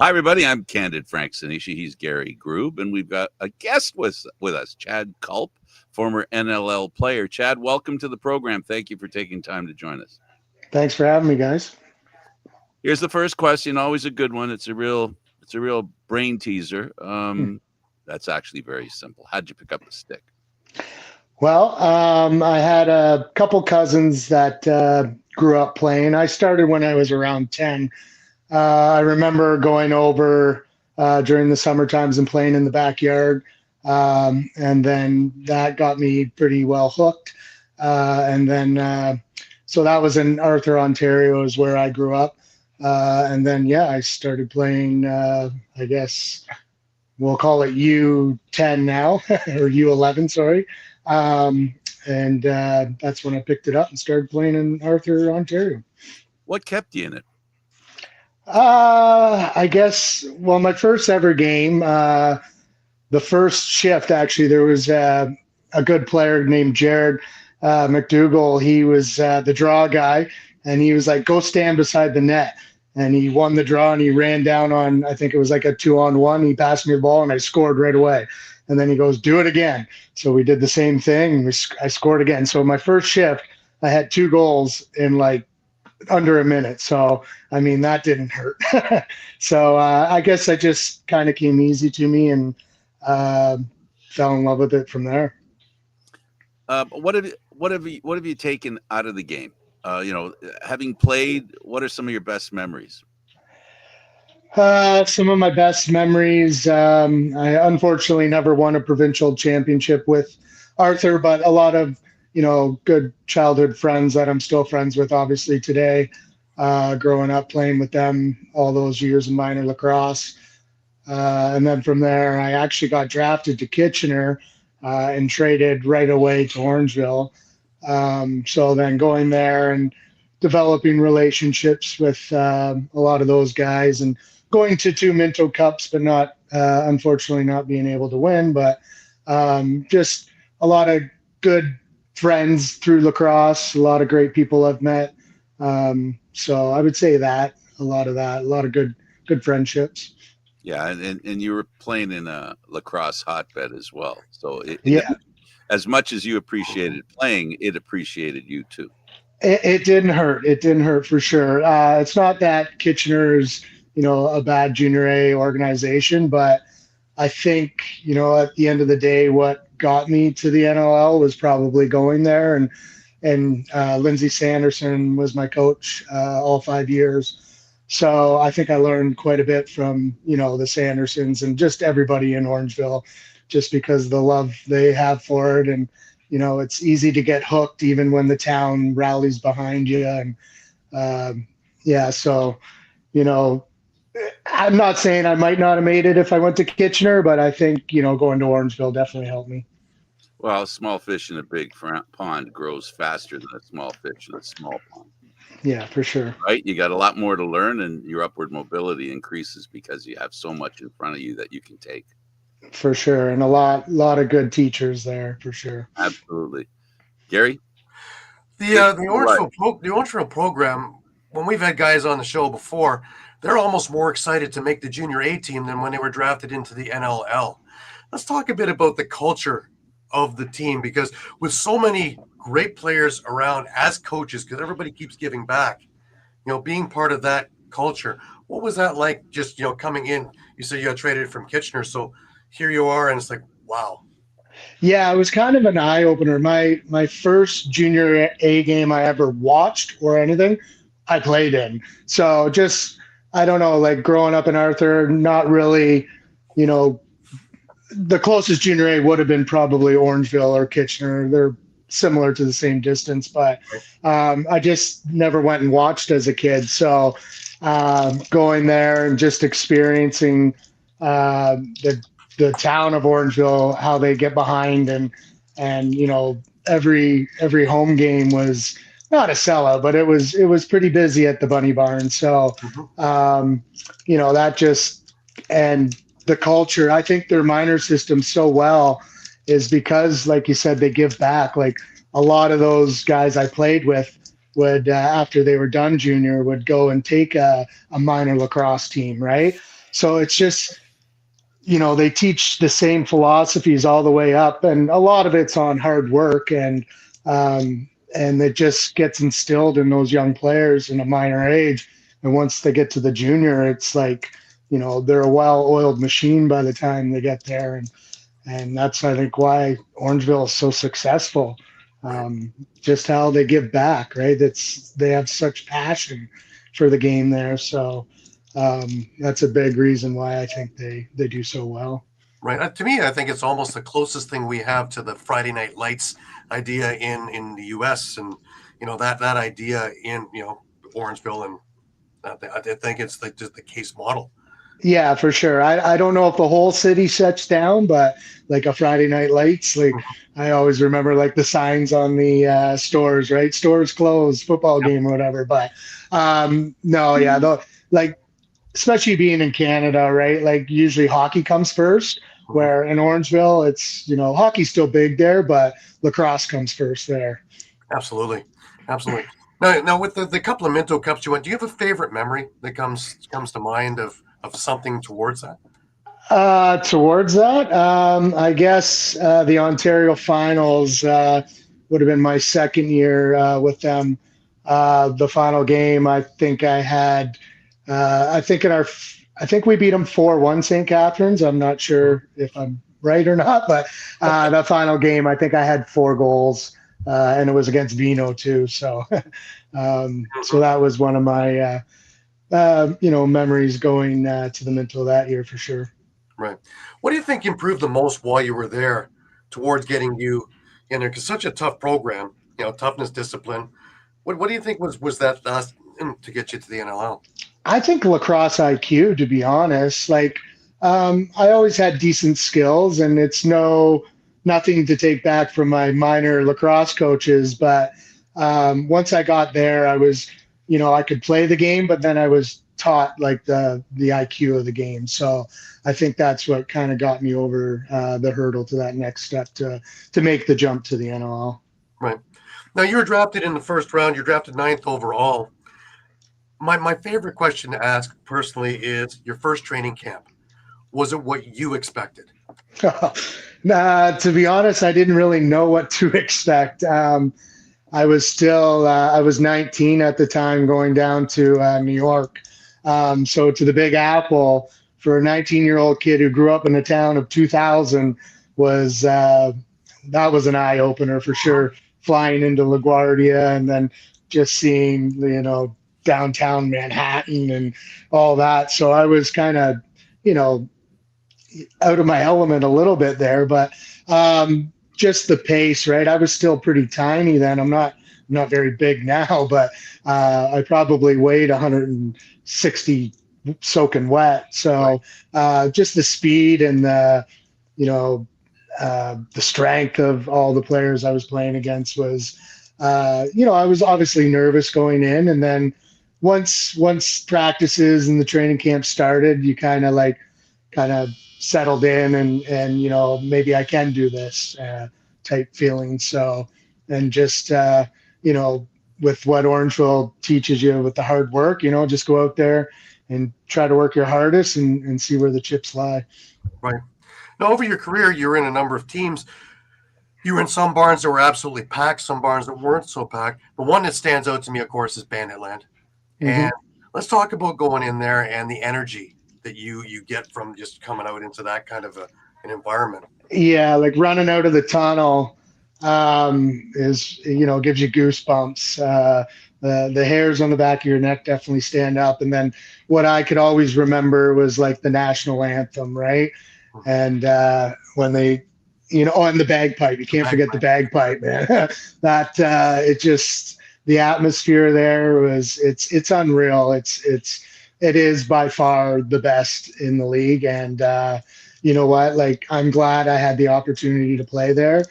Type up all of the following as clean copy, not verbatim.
Hi, everybody. I'm Candid Frank Stanisci. He's Gary Groob, and we've got a guest with us, Chad Culp, former NLL player. Chad, welcome to the program. Thank you for taking time to join us. Thanks for having me, guys. Here's the first question. Always a good one. It's a real brain teaser. That's actually very simple. How'd you pick up the stick? Well, I had a couple cousins that grew up playing. I started when I was around 10. I remember going over during the summer times and playing in the backyard. And then that got me pretty well hooked. So that was in Arthur, Ontario is where I grew up. And then, I started playing, I guess we'll call it U10 now, or U11, sorry. And that's when I picked it up and started playing in Arthur, Ontario. What kept you in it? I guess, well, my first ever game, the first shift, actually, there was a good player named Jared McDougall. He was the draw guy, and he was like, go stand beside the net. And he won the draw, and he ran down on, I think it was like a 2-on-1. He passed me the ball, and I scored right away. And then he goes, do it again. So we did the same thing, and I scored again. So my first shift, I had 2 goals in like under a minute. So, I mean, that didn't hurt. So I guess I just kind of came easy to me and fell in love with it from there. What have you taken out of the game? Having played, what are some of your best memories? Some of my best memories, I unfortunately never won a provincial championship with Arthur, but a lot of good childhood friends that I'm still friends with, obviously, today, growing up playing with them all those years in minor lacrosse. And then from there, I actually got drafted to Kitchener and traded right away to Orangeville. So then going there and developing relationships with a lot of those guys and going to 2 Minto Cups, but not, unfortunately, not being able to win. But just a lot of good friends through lacrosse, a lot of great people I've met. So I would say that a lot of good friendships. Yeah. And you were playing in a lacrosse hotbed as well. So as much as you appreciated playing, it appreciated you too. It didn't hurt. It didn't hurt for sure. It's not that Kitchener is, a bad junior A organization, but I think, at the end of the day, what got me to the NLL was probably going there. And Lindsay Sanderson was my coach all 5 years. So I think I learned quite a bit from, the Sandersons and just everybody in Orangeville, just because of the love they have for it. And, it's easy to get hooked even when the town rallies behind you. And so, I'm not saying I might not have made it if I went to Kitchener, but I think, going to Orangeville definitely helped me. Well, a small fish in a big pond grows faster than a small fish in a small pond. Yeah, for sure. Right? You got a lot more to learn, and your upward mobility increases because you have so much in front of you that you can take. For sure. And a lot of good teachers there, for sure. Absolutely. Gary? The Orangeville program, when we've had guys on the show before, they're almost more excited to make the junior A team than when they were drafted into the NLL. Let's talk a bit about the culture of the team, because with so many great players around as coaches, because everybody keeps giving back, being part of that culture, what was that like just, coming in? You said you got traded from Kitchener, so here you are, and it's like, wow. Yeah, it was kind of an eye-opener. My first junior A game I ever watched or anything, I played in. So just, I don't know, like growing up in Arthur, not really, the closest junior A would have been probably Orangeville or Kitchener. They're similar to the same distance, but I just never went and watched as a kid. So going there and just experiencing the town of Orangeville, how they get behind, and every home game was not a sellout, but it was pretty busy at the Bunny Barn. So that just and the culture. I think their minor system so well is because, like you said, they give back. Like a lot of those guys I played with would, after they were done junior, would go and take a minor lacrosse team, right? So it's just, they teach the same philosophies all the way up, and a lot of it's on hard work, and it just gets instilled in those young players in a minor age. And once they get to the junior, it's like, they're a well-oiled machine by the time they get there. And that's, I think, why Orangeville is so successful. Just how they give back, right? They have such passion for the game there. So that's a big reason why I think they do so well. Right. To me, I think it's almost the closest thing we have to the Friday Night Lights idea in the U.S. and that idea in Orangeville, and I think it's just the case model. Yeah, for sure. I don't know if the whole city shuts down, but like a Friday Night Lights, like I always remember like the signs on the stores, right? Stores closed, football game or whatever. But no, yeah, like especially being in Canada, right? Like usually hockey comes first, where in Orangeville, it's, hockey's still big there, but lacrosse comes first there. Absolutely. Now with the couple of Minto Cups you won, do you have a favorite memory that comes to mind of something towards that? I guess the Ontario finals would have been my second year with them. The final game, I think I think we beat them 4-1 St. Catharines. I'm not sure if I'm right or not, but the final game, I think I had 4 goals, and it was against Vino too. So, so that was one of my memories going to the Minto that year for sure. Right. What do you think improved the most while you were there towards getting you in there? Because such a tough program, toughness, discipline. What do you think was that last to get you to the NLL? I think lacrosse IQ, to be honest. Like, I always had decent skills, and it's nothing to take back from my minor lacrosse coaches. But once I got there, I was, I could play the game, but then I was taught like the IQ of the game. So I think that's what kind of got me over the hurdle to that next step to make the jump to the NLL. Right. Now you were drafted in the first round. You're drafted 9th overall. My favorite question to ask personally is your first training camp. Was it what you expected? To be honest, I didn't really know what to expect. I was 19 at the time, going down to New York. So to the Big Apple for a 19-year-old kid who grew up in the town of 2000 that was an eye opener for sure. Flying into LaGuardia and then just seeing, downtown Manhattan and all that. So I was kind of, out of my element a little bit there, but just the pace, right? I was still pretty tiny then. I'm not very big now, but I probably weighed 160 soaking wet. So just the speed and the strength of all the players I was playing against was, I was obviously nervous going in, and then once practices and the training camp started, you kind of settled in and maybe I can do this type feeling. So, and just with what Orangeville teaches you with the hard work, just go out there and try to work your hardest and see where the chips lie. Right. Now, over your career, you were in a number of teams. You were in some barns that were absolutely packed, some barns that weren't so packed. The one that stands out to me, of course, is Banditland. And let's talk about going in there and the energy that you get from just coming out into that kind of an environment. Yeah, like running out of the tunnel gives you goosebumps. The hairs on the back of your neck definitely stand up. And then what I could always remember was like the national anthem, right? And when they, and the bagpipe, you can't forget the bagpipe, man. It just, the atmosphere there it's unreal. It is by far the best in the league. And you know what? Like, I'm glad I had the opportunity to play there.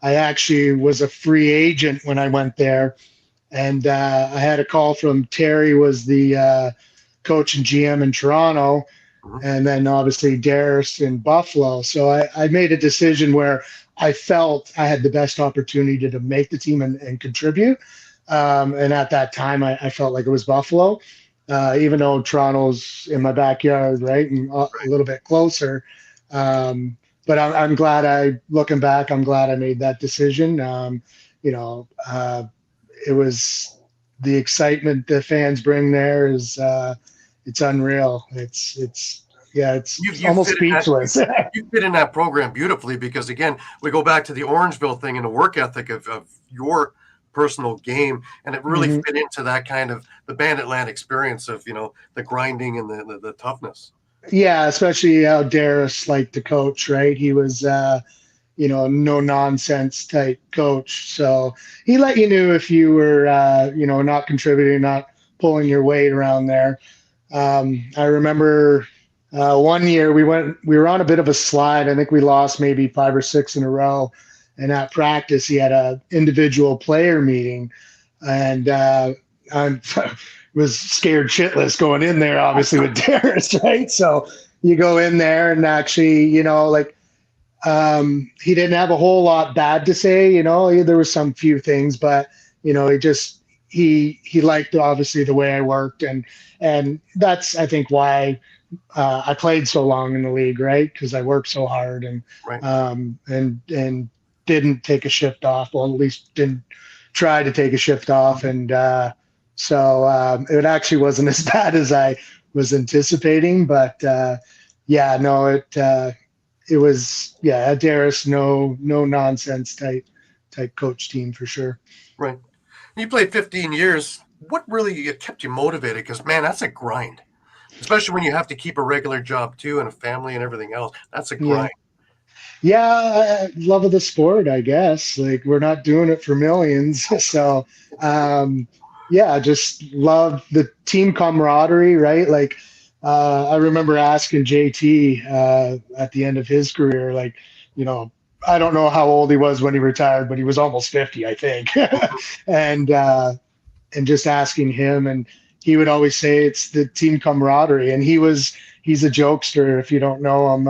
I actually was a free agent when I went there. And I had a call from Terry, was the coach and GM in Toronto. and then obviously Darris in Buffalo. So I made a decision where I felt I had the best opportunity to make the team and contribute. And at that time, I felt like it was Buffalo, even though Toronto's in my backyard, right, and a little bit closer. But I'm glad looking back, I'm glad I made that decision. It was the excitement the fans bring there is it's unreal. It's You almost fit in that, speechless. you fit in that program beautifully because, again, we go back to the Orangeville thing and the work ethic of your personal game, and it really fit into that kind of the Banditland experience of, the grinding and the toughness. Yeah, especially how Darris liked to coach, right? He was, no nonsense type coach. So he let you know if you were, not contributing, not pulling your weight around there. I remember one year we were on a bit of a slide. I think we lost maybe 5 or 6 in a row. And at practice, he had a individual player meeting, and I was scared shitless going in there, obviously with Darris, right? So you go in there, and actually, he didn't have a whole lot bad to say. There was some few things, but he liked obviously the way I worked, and that's I think why I played so long in the league, right? Because I worked so hard and and didn't take a shift off. Well, at least didn't try to take a shift off, and so it actually wasn't as bad as I was anticipating. But it was Darris, no nonsense type coach team for sure. Right. You played 15 years. What really kept you motivated? Because, man, that's a grind, especially when you have to keep a regular job too and a family and everything else. That's a grind. Yeah, love of the sport, I guess. Like, we're not doing it for millions. So, just love the team camaraderie, right? Like, I remember asking JT at the end of his career, like, I don't know how old he was when he retired, but he was almost 50, I think. and just asking him, and he would always say it's the team camaraderie. And he's a jokester. If you don't know him,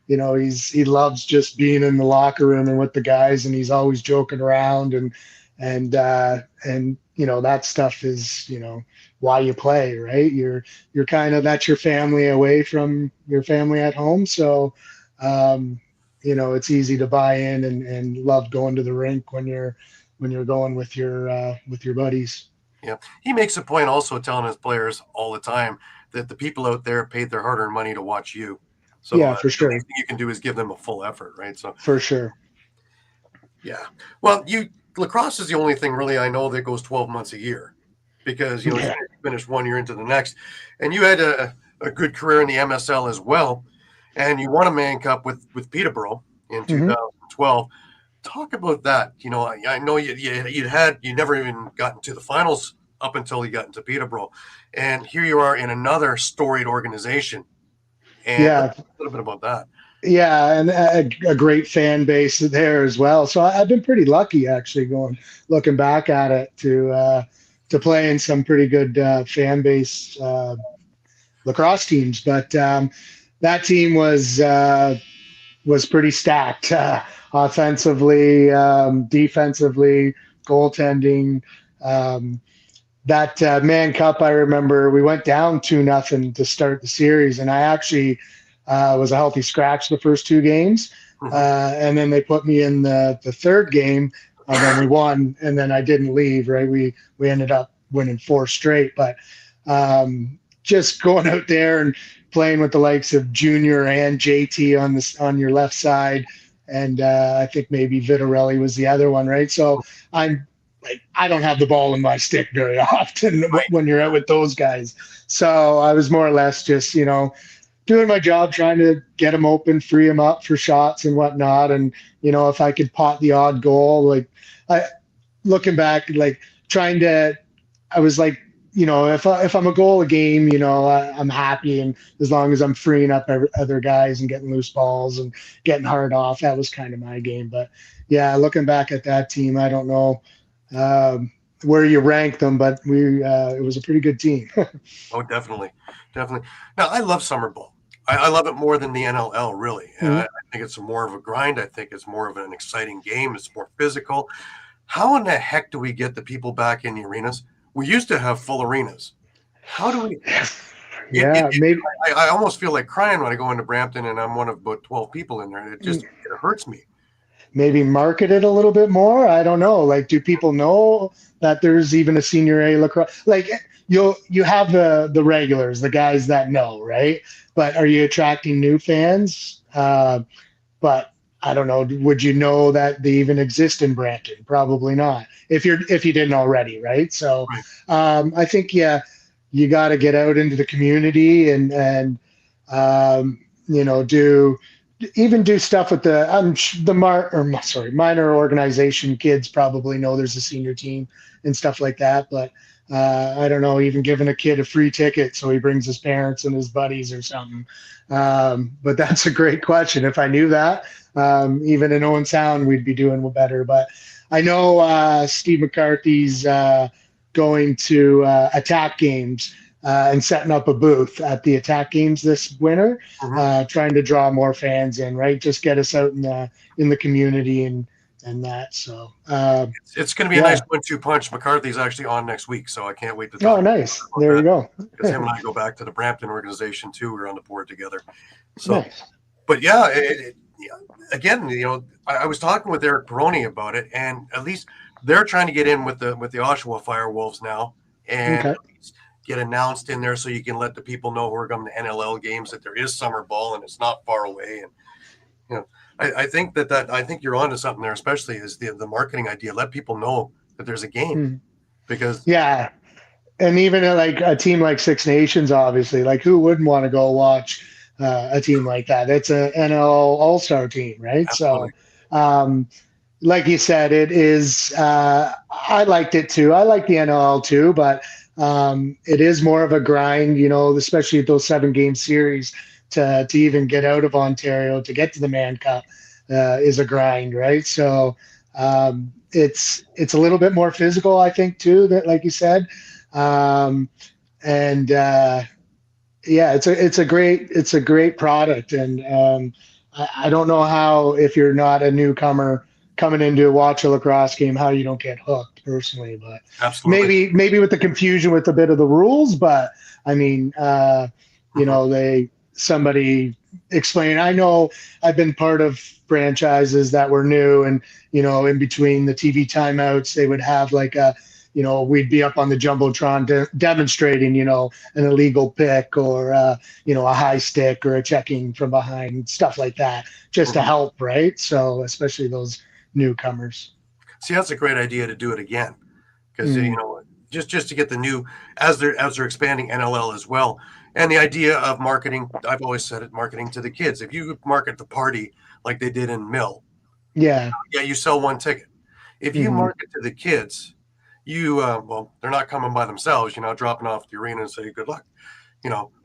he loves just being in the locker room and with the guys, and he's always joking around and that stuff is, why you play, right? You're kind of, that's your family away from your family at home. So, it's easy to buy in and love going to the rink when you're going with your buddies. Yeah. He makes a point also telling his players all the time that the people out there paid their hard-earned money to watch you. So yeah, for sure. The thing you can do is give them a full effort, right? So for sure. Yeah. Well, lacrosse is the only thing really I know that goes 12 months a year, because you finish 1 year into the next, and you had a good career in the MSL as well, and you won a Mann Cup with Peterborough in 2012. Talk about that. I know you never even gotten to the finals up until you got into Peterborough, and here you are in another storied organization. And a little bit about that. Yeah, and a great fan base there as well. So I've been pretty lucky, actually, looking back at it, to play in some pretty good fan base lacrosse teams. But that team was pretty stacked, offensively, defensively, goaltending. That Mann Cup, I remember we went down 2-0 to start the series, and I actually was a healthy scratch the first 2 games, and then they put me in the third game, and then we won, and then I didn't leave. Right, we ended up winning 4 straight, but just going out there and playing with the likes of Junior and JT on your left side, and I think maybe Vitarelli was the other one, right? So I don't have the ball in my stick very often when you're out with those guys. So I was more or less just, doing my job, trying to get them open, free them up for shots and whatnot. And, if I could pot the odd goal, looking back, I was like, if I'm a goal a game, I'm happy. And as long as I'm freeing up other guys and getting loose balls and getting hard off, that was kind of my game. But yeah, looking back at that team, I don't know where you rank them, but it was a pretty good team. Oh, definitely. Now, I love summer ball. I love it more than the NLL, really. Mhm. I think it's more of a grind. I think it's more of an exciting game. It's more physical. How in the heck do we get the people back in the arenas? We used to have full arenas. How do we? Yeah, maybe. I almost feel like crying when I go into Brampton and I'm one of about 12 people in there. It hurts me. Maybe market it a little bit more. I don't know. Like, do people know that there's even a senior A lacrosse? Like, you have the regulars, the guys that know, right? But are you attracting new fans? But I don't know. Would you know that they even exist in Brampton? Probably not. If you didn't already, right? So, Right. I think you got to get out into the community and do stuff with the minor organization. Kids probably know there's a senior team and stuff like that, but I don't know, even giving a kid a free ticket so he brings his parents and his buddies or something. But that's a great question. If I knew that, even in Owen Sound, we'd be doing better. But I know Steve McCarthy's going to attack games and setting up a booth at the attack games this winter, trying to draw more fans in, right? Just get us out in the community and that. So it's going to be a nice 1-2 punch. McCarthy's actually on next week, so I can't wait to talk. Oh, nice. There you go. Because him and I go back to the Brampton organization too. We're on the board together. So, nice. But yeah, again, I was talking with Eric Peroni about it, and at least they're trying to get in with the Oshawa Firewolves now, and get announced in there so you can let the people know who are coming to NLL games that there is summer ball and it's not far away. And I think that I think you're onto something there, especially is the marketing idea. Let people know that there's a game because and even like a team like Six Nations, obviously, like who wouldn't want to go watch a team like that? It's a NLL All-Star team, right? Absolutely. So, like you said, it is. I liked it too. I like the NLL too, but it is more of a grind, especially those 7-game series to even get out of Ontario to get to the Mann Cup is a grind, right? So it's a little bit more physical, I think, too. That, like you said, it's a great product, and I don't know how, if you're not a newcomer coming in to watch a lacrosse game, how you don't get hooked personally, but absolutely. maybe with the confusion with a bit of the rules, but I mean, somebody explain. I know I've been part of franchises that were new, and in between the TV timeouts, they would have like we'd be up on the jumbotron demonstrating, an illegal pick or a high stick or a checking from behind, stuff like that, just to help, right? So especially those newcomers. See, that's a great idea to do it again, because just to get the new, as they're expanding NLL as well, and the idea of marketing. I've always said it, marketing to the kids. If you market the party like they did in Mill, you sell one ticket. If you market to the kids, they're not coming by themselves. Dropping off the arena and say good luck.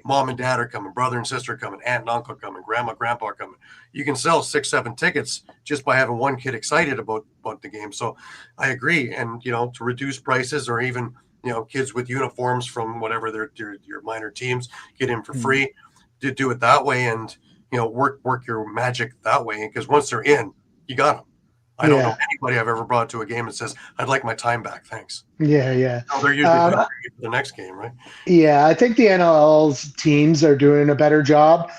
Mom and dad are coming, brother and sister coming, aunt and uncle coming, grandma, grandpa are coming. You can sell 6-7 tickets just by having one kid excited about the game. So I agree. And, to reduce prices, or even, kids with uniforms from whatever your minor teams get in for free, to do it that way and, work your magic that way. Because once they're in, you got them. I don't know anybody I've ever brought to a game that says, I'd like my time back. Thanks. Yeah. They're usually for the next game, right? Yeah, I think the NLL's teams are doing a better job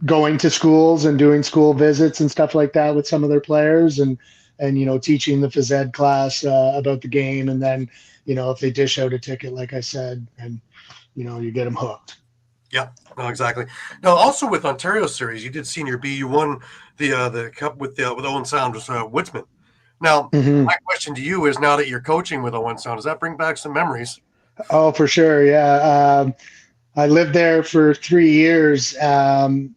going to schools and doing school visits and stuff like that with some of their players, and teaching the phys ed class about the game. And then, if they dish out a ticket, like I said, and, you get them hooked. Yeah, no, exactly. Now, also with Ontario Series, you did Senior B. You won the cup with Owen Sound with Woodsman. Now, my question to you is, now that you're coaching with Owen Sound, does that bring back some memories? Oh, for sure. Yeah. I lived there for 3 years. My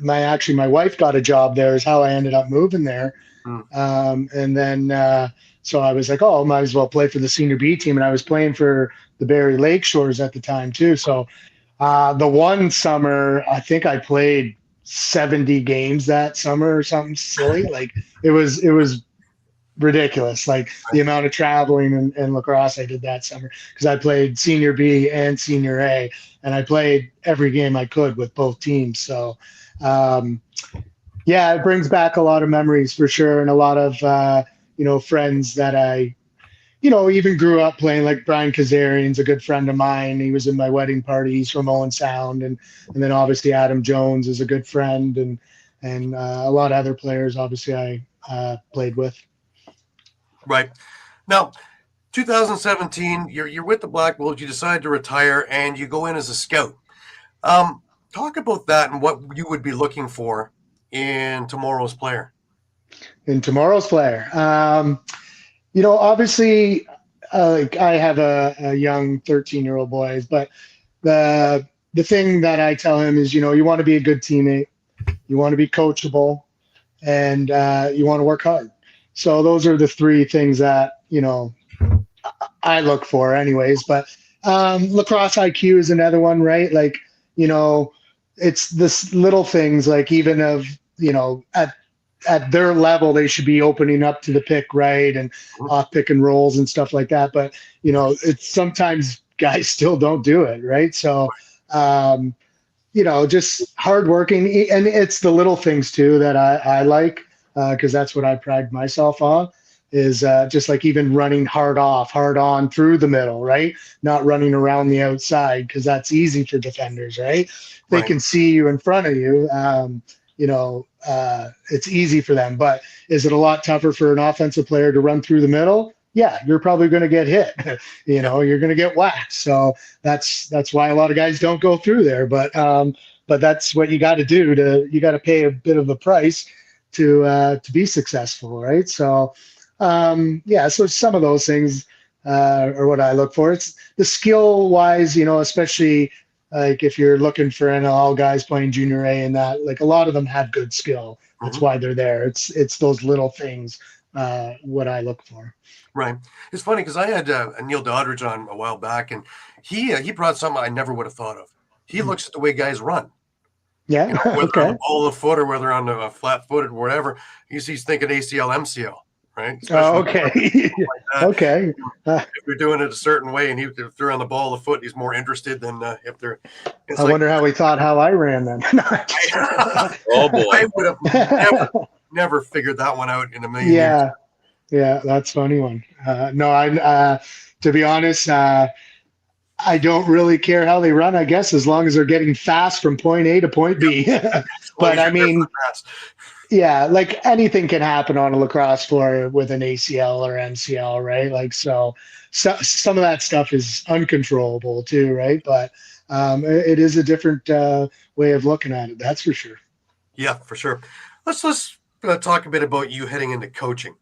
wife got a job there, is how I ended up moving there. And then, so I was like, oh, I might as well play for the Senior B team. And I was playing for the Barrie Lake Shores at the time too. So the one summer, I think I played 70 games that summer or something silly. Like it was ridiculous, like the amount of traveling and lacrosse I did that summer, because I played Senior B and Senior A. and I played every game I could with both teams. So, yeah, it brings back a lot of memories for sure, and a lot of friends that I even grew up playing, like Brian Kazarian's a good friend of mine. He was in my wedding party. He's from Owen Sound, and then obviously Adam Jones is a good friend, and a lot of other players obviously I played with. Right. Now, 2017, you're with the Black Wolves. You decide to retire, and you go in as a scout. Talk about that and what you would be looking for in tomorrow's player. In tomorrow's player, obviously, like I have a young 13-year-old boy, but the thing that I tell him is, you want to be a good teammate, you want to be coachable, and you want to work hard. So those are the three things that I look for, anyways. But lacrosse IQ is another one, right? Like, it's this little things, like even of at their level, they should be opening up to the pick, right, and off pick and rolls and stuff like that. But it's sometimes guys still don't do it, right? So, just hardworking, and it's the little things too that I like, because that's what I pride myself on. Is just like even running hard on through the middle, right? Not running around the outside, because that's easy for defenders, right? They can see you in front of you. It's easy for them. But is it a lot tougher for an offensive player to run through the middle? Yeah, you're probably going to get hit. You're going to get whacked. So that's why a lot of guys don't go through there. But that's what you got to do. You got to pay a bit of a price to be successful, right? So. So some of those things are what I look for. It's the skill wise, especially like if you're looking for NLL guys playing junior A, and that, like, a lot of them have good skill. That's why they're there. It's those little things, what I look for. Right. It's funny because I had Neil Doddridge on a while back, and he brought something I never would have thought of. He looks at the way guys run. Yeah. Whether Okay. on the ball of the foot or whether on the flat-footed or whatever, he's thinking ACL, MCL. Right? Okay. Like okay. If they're doing it a certain way, and if they're on the ball of the foot, he's more interested than if they're. I wonder how he thought how I ran then. Oh boy! I would have never figured that one out in a million years. Yeah, that's a funny one. To be honest, I don't really care how they run, I guess, as long as they're getting fast from point A to point B. But I mean. Yeah, like anything can happen on a lacrosse floor with an ACL or MCL, right? Like, so some of that stuff is uncontrollable too, right? But it is a different way of looking at it. That's for sure. Yeah, for sure. Let's talk a bit about you heading into coaching.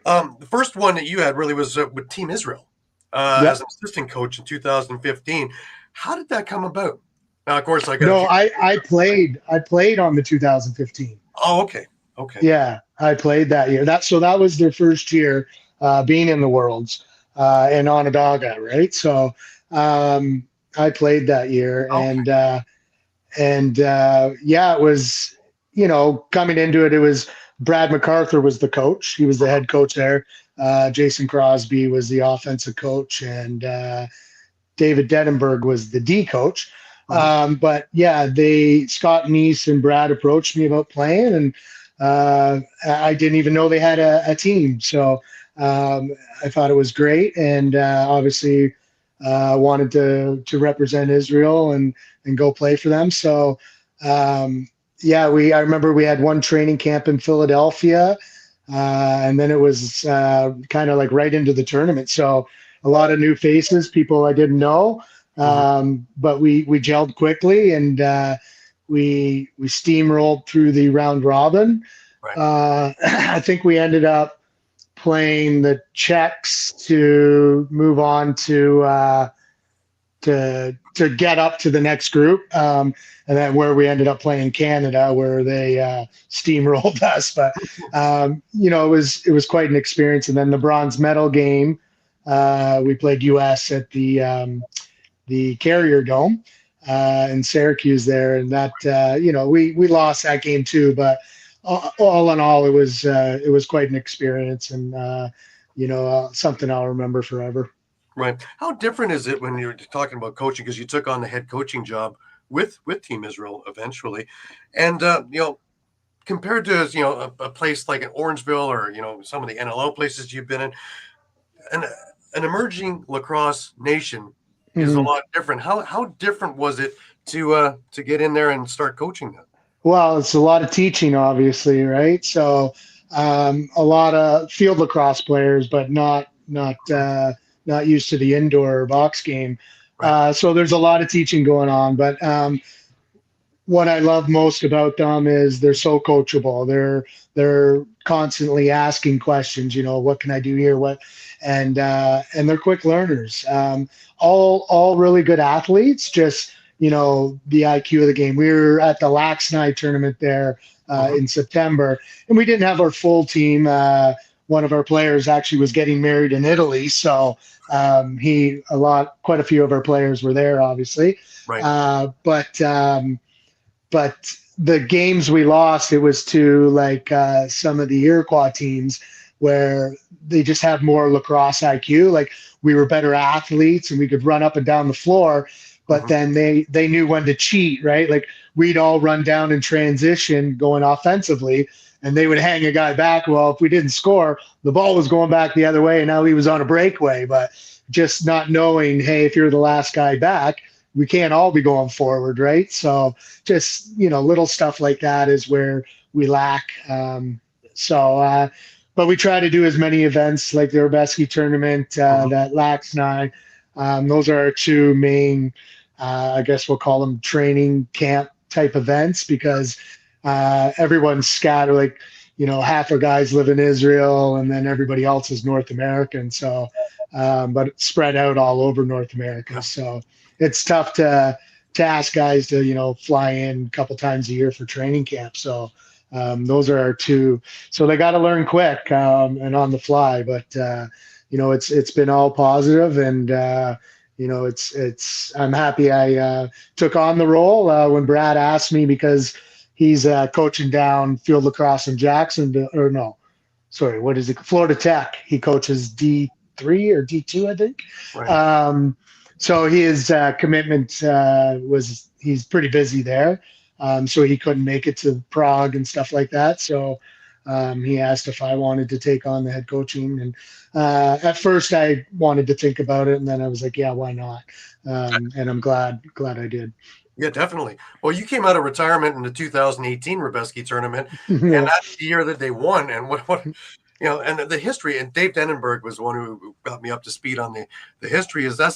The first one that you had really was with Team Israel as an assistant coach in 2015. How did that come about? Now, of course, I played on the 2015. Oh, okay. Yeah, I played that year. That was their first year being in the Worlds in Onondaga, right? So I played that year, okay. and it was, coming into it, it was Brad MacArthur was the coach. He was the head coach there. Jason Crosby was the offensive coach, and David Denenberg was the D coach. But yeah, Scott Neese and Brad approached me about playing, and I didn't even know they had a team. So I thought it was great, and obviously wanted to represent Israel and go play for them. So I remember we had one training camp in Philadelphia, and then it was kind of like right into the tournament. So a lot of new faces, people I didn't know. But we gelled quickly, and we steamrolled through the round robin. Right. I think we ended up playing the Czechs to move on to get up to the next group, and then where we ended up playing Canada, where they steamrolled us. But it was quite an experience. And then the bronze medal game, we played US at the Carrier Dome in Syracuse there, and that we lost that game too. But all in all, it was quite an experience, and something I'll remember forever. Right. How different is it when you're talking about coaching, because you took on the head coaching job with Team Israel eventually, and compared to a place like in Orangeville or some of the NLL places you've been in, an an emerging lacrosse nation is a Mhm. lot different. How different was it to get in there and start coaching them? Well, it's a lot of teaching, obviously, right? So a lot of field lacrosse players, but not used to the indoor box game. Right. So there's a lot of teaching going on. But what I love most about them is they're so coachable. They're constantly asking questions. What can I do here? And they're quick learners. All really good athletes. Just the IQ of the game. We were at the Lax Night tournament there Mhm. in September, and we didn't have our full team. One of our players actually was getting married in Italy, so quite a few of our players were there, obviously. Right. But the games we lost, it was to like some of the Iroquois teams where they just have more lacrosse IQ. Like we were better athletes and we could run up and down the floor, but Mhm. then they knew when to cheat, right? Like we'd all run down in transition going offensively, and they would hang a guy back. Well, if we didn't score, the ball was going back the other way, and now he was on a breakaway. But just not knowing, hey, if you're the last guy back, we can't all be going forward, right? So just little stuff like that is where we lack. But we try to do as many events like the Orbeski tournament, Mhm. that Lax Nine. Those are our two main, I guess we'll call them training camp type events, because everyone's scattered. Like half our guys live in Israel, and then everybody else is North American. So, but it's spread out all over North America. Yeah. So it's tough to ask guys to fly in a couple times a year for training camp. So those are our two. So they got to learn quick and on the fly. But it's been all positive, and it's I'm happy I took on the role when Brad asked me, because he's coaching down field lacrosse in Jacksonville, or no, sorry, what is it? Florida Tech. He coaches D3 or D2, I think. Right. So his commitment was he's pretty busy there, so he couldn't make it to Prague and stuff like that. So he asked if I wanted to take on the head coaching, and at first I wanted to think about it, and then I was like, yeah, why not? And I'm glad I did. Yeah, definitely. Well, you came out of retirement in the 2018 Rebeski tournament, and Yeah. that's the year that they won. And what and the history. And Dave Denenberg was the one who got me up to speed on the history. Is Yeah.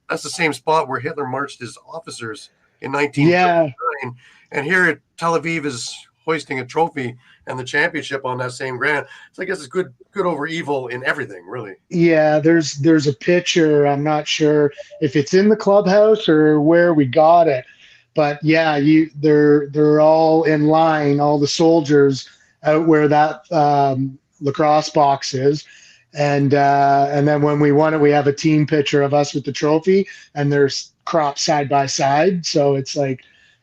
that's the same spot where Hitler marched his officers in Yeah. 1939, and here Tel Aviv is hoisting a trophy and the championship on that same ground. So I guess it's good over evil in everything, really. Yeah, there's a picture. I'm not sure if it's in the clubhouse or where we got it, but yeah, they're all in line, all the soldiers out where that lacrosse box is, and then when we won it, we have a team picture of us with the trophy, and there's crops side by side. So it's like,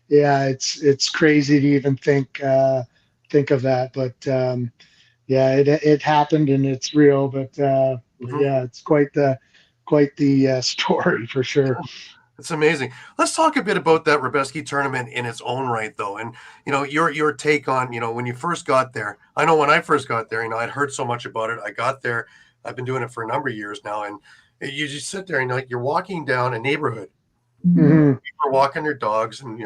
yeah, it's crazy to even think of that, but. Yeah, it happened and it's real, but Mhm. yeah, it's quite the story for sure. It's amazing. Let's talk a bit about that Rebeski tournament in its own right, though, and your take on when you first got there. I know when I first got there, I'd heard so much about it. I got there. I've been doing it for a number of years now, and you just sit there and you're walking down a neighborhood. Hmm. People are walking their dogs, and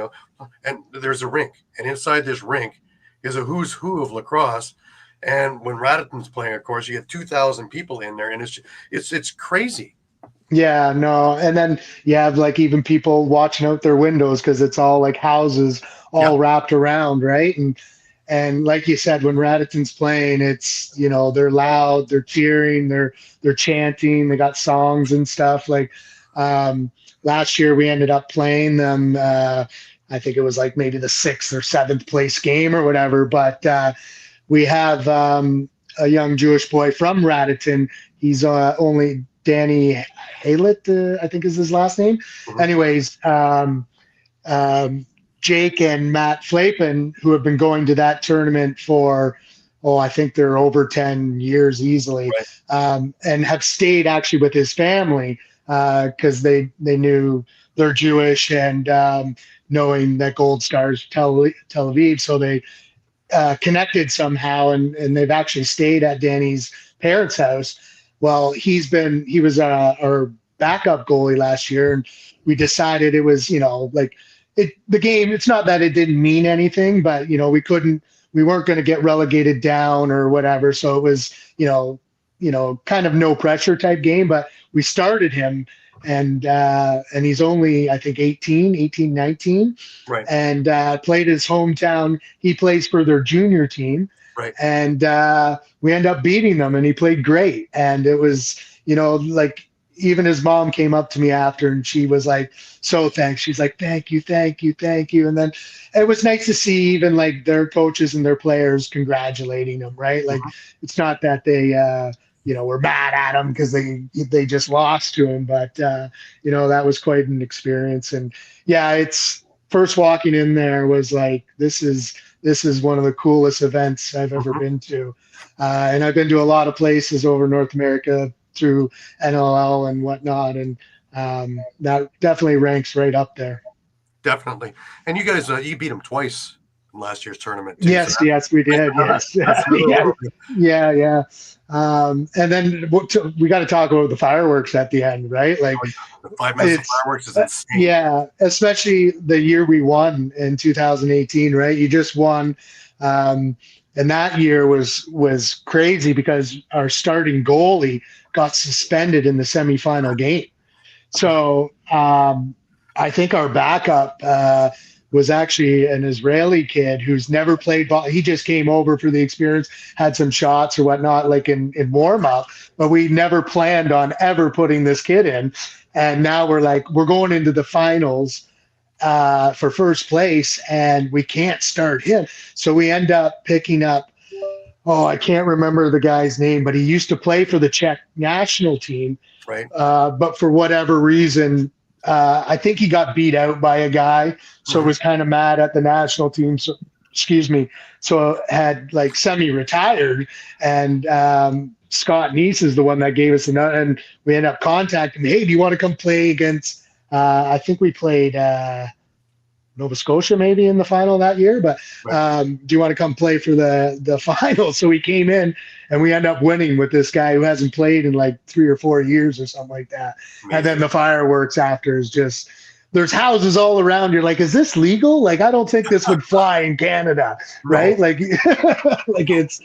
and there's a rink, and inside this rink is a who's who of lacrosse. And when Raditon's playing, of course, you get 2,000 people in there, and it's crazy. Yeah, no, and then you have like even people watching out their windows because it's all like houses Yeah, all wrapped around, right? And like you said, when Raditon's playing, it's they're loud, they're cheering, they're chanting, they got songs and stuff. Like um, last year, we ended up playing them. I think it was like maybe the sixth or seventh place game or whatever. But we have a young Jewish boy from Raditon. He's only Danny Haylett, I think is his last name. mhm. Anyways, um, Jake and Matt Flapen, who have been going to that tournament for I think they're over 10 years easily, and have stayed actually with his family because they knew they're Jewish, and knowing that Gold Star's Tel Aviv, so they connected somehow, and they've actually stayed at Danny's parents' house. Well, he was our backup goalie last year, and we decided it was, like the game. It's not that it didn't mean anything, but we weren't going to get relegated down or whatever. So it was, kind of no pressure type game, but we started him, and he's only, I think, 18, 19, right, and played his hometown. He plays for their junior team, right, and we end up beating them, and he played great. And it was, like, even his mom came up to me after, and she was like, so thanks. She's like, thank you, thank you, thank you. And then it was nice to see even like their coaches and their players congratulating them, right? Like, it's not that they were mad at him because they just lost to him, but that was quite an experience. And yeah, it's first walking in there was like, this is one of the coolest events I've ever been to. And I've been to a lot of places over North America through NLL and whatnot, and that definitely ranks right up there. Definitely. And you guys, you beat them twice in last year's tournament too. Yes, so yes, we did. Yes, yeah. And then we got to talk about the fireworks at the end, right? Like, the 5 minutes of fireworks is insane. Yeah, especially the year we won in 2018, right? You just won. And that year was crazy because our starting goalie got suspended in the semifinal game. So I think our backup was actually an Israeli kid who's never played ball. He just came over for the experience, had some shots or whatnot, like in warm up, but we never planned on ever putting this kid in. And now we're going into the finals for first place, and we can't start him. So we end up picking up, I can't remember the guy's name, but he used to play for the Czech national team. Right. But for whatever reason, I think he got beat out by a guy, so was kind of mad at the national team. So, so had like semi-retired, and Scott Neese is the one that gave us and we end up contacting him. Hey, do you want to come play against? I think we played Nova Scotia maybe in the final that year, but do you want to come play for the final? So we came in, and we end up winning with this guy who hasn't played in like 3 or 4 years or something like that. Amazing. And then the fireworks after is just, there's houses all around. You're like, is this legal? Like, I don't think this would fly in Canada, right? Like, like it's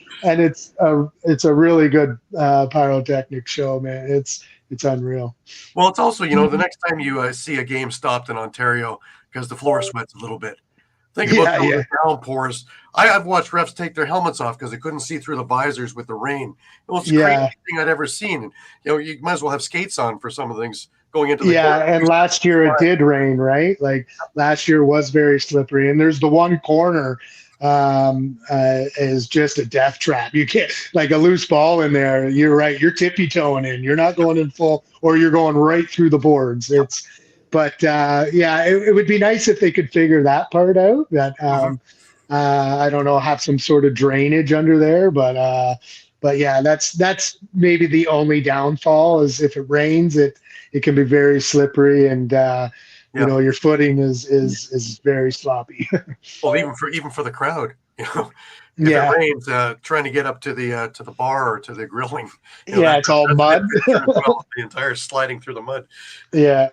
a really good pyrotechnic show, man. It's unreal. Well, it's also, the next time you see a game stopped in Ontario because the floor sweats a little bit, think about the downpours. I've watched refs take their helmets off because they couldn't see through the visors with the rain. It was the craziest thing I'd ever seen. And, you might as well have skates on for some of the things going into the court. And last year it did rain, right? Like, last year was very slippery, and there's the one corner is just a death trap. You can't, like, a loose ball in there, you're right, you're tippy-toeing in, you're not going in full, or you're going right through the boards. But it would be nice if they could figure that part out, that I don't know, have some sort of drainage under there, but yeah, that's maybe the only downfall, is if it rains, it can be very slippery, and your footing is very sloppy. Well, even for the crowd, if it rains, trying to get up to the bar or to the grilling, it's all mud. The entire sliding through the mud. Yeah.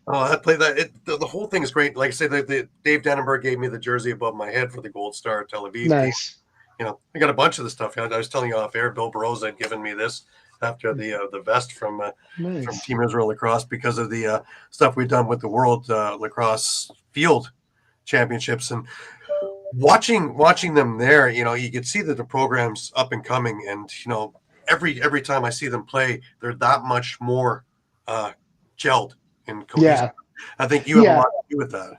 Oh, the whole thing is great. Like I say, the Dave Dennenberg gave me the jersey above my head for the Gold Star Tel Aviv. Nice. Game. I got a bunch of the stuff. I was telling you off air, Bill Baroza had given me this after the vest from Team Israel Lacrosse because of the stuff we've done with the World Lacrosse Field Championships, and watching them there. You could see that the program's up and coming, and every time I see them play, they're that much more gelled and cohesive. I think you have a lot to do with that.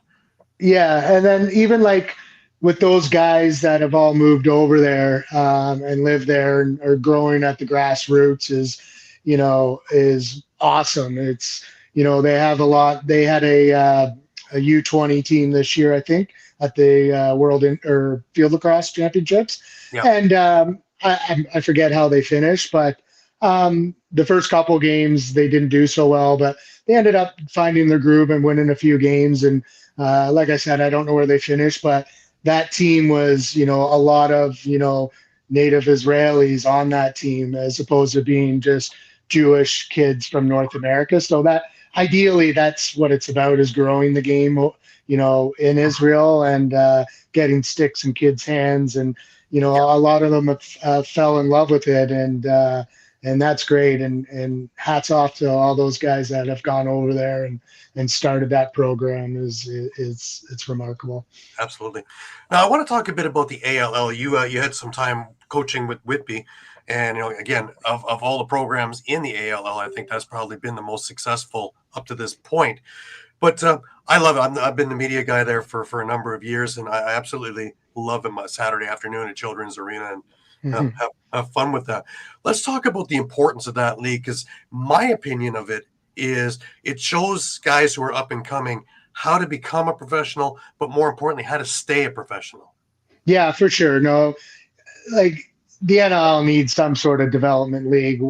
Yeah, and then even like with those guys that have all moved over there and live there and are growing at the grassroots is awesome. It's they have a lot. They had a a U20 team this year, I think, at the World Field Lacrosse Championships. Yeah. And I forget how they finished, but the first couple games they didn't do so well, but they ended up finding their groove and winning a few games. And like I said, I don't know where they finished, but that team was, a lot of, native Israelis on that team as opposed to being just Jewish kids from North America. So that ideally that's what it's about, is growing the game, in Israel and getting sticks in kids' hands. And, a lot of them fell in love with it. And that's great. And hats off to all those guys that have gone over there and started that program. It's remarkable. Absolutely. Now I want to talk a bit about the ALL. You had some time coaching with Whitby, and again, of all the programs in the ALL, I think that's probably been the most successful up to this point. But I love it. I've been the media guy there for a number of years, and I absolutely love it. My Saturday afternoon at Children's Arena, and have fun with that. Let's talk about the importance of that league, because my opinion of it is it shows guys who are up and coming how to become a professional, but more importantly, how to stay a professional. Yeah, for sure. No, like the NLL needs some sort of development league.